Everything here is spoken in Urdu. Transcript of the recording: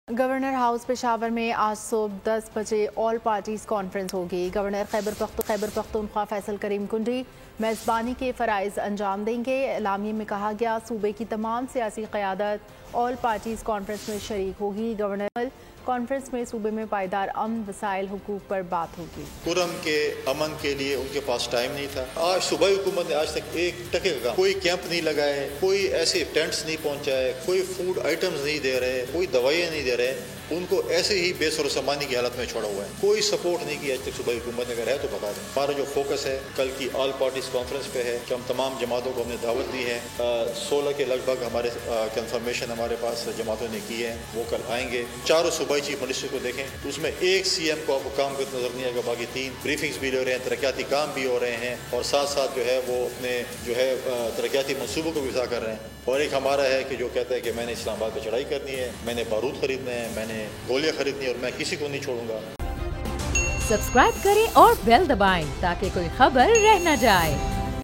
گورنر ہاؤس پشاور میں آج صبح 10 بجے آل پارٹیز کانفرنس ہوگی۔ گورنر خیبر پختونخوا فیصل کریم کنڈی میزبانی کے فرائض انجام دیں گے۔ اعلامیے میں کہا گیا صوبے کی تمام سیاسی قیادت آل پارٹیز کانفرنس میں شریک ہوگی۔ گورنر کانفرنس میں صوبے میں پائیدار امن وسائل حقوق پر بات ہوگی۔ پورم کے امن کے لیے ان کے پاس ٹائم نہیں تھا۔ آج صوبائی حکومت نے آج تک ایک ٹکے کا کوئی کیمپ نہیں لگائے، کوئی ایسے ٹینٹس نہیں پہنچائے، کوئی فوڈ آئٹمز نہیں دے رہے، کوئی دوائیاں نہیں دے رہے، ان کو ایسے ہی بے سر و سامانی کی حالت میں چھوڑا ہوا ہے۔ کوئی سپورٹ نہیں کیا آج تک صوبائی حکومت نے، اگر ہے تو بتا دیں۔ ہمارا جو فوکس ہے کل کی آل پارٹیز کانفرنس پہ ہے کہ ہم تمام جماعتوں کو ہم نے دعوت دی ہے۔ 16 کے لگ بھگ ہمارے کنفرمیشن ہمارے پاس جماعتوں نے کی ہے، وہ کل آئیں گے۔ چاروں صوبائی چیف منسٹر کو دیکھیں تو اس میں ایک سی ایم کو آپ کو کام کرتے نظر نہیں آئے گا، باقی 3 بریفنگز بھی لے رہے ہیں، ترقیاتی کام بھی ہو رہے ہیں، اور ساتھ ساتھ جو ہے وہ اپنے جو ہے ترقیاتی منصوبوں کو بھی اضافہ کر رہے ہیں۔ اور ایک ہمارا ہے کہ جو کہتا ہے کہ میں نے اسلام آباد پہ چڑھائی کرنی ہے، میں نے بارود خریدنا ہے، میں نے گولیاں خریدنی ہے، اور میں کسی کو نہیں چھوڑوں گا۔ سبسکرائب کریں اور بیل دبائیں تاکہ کوئی خبر رہ نہ جائے۔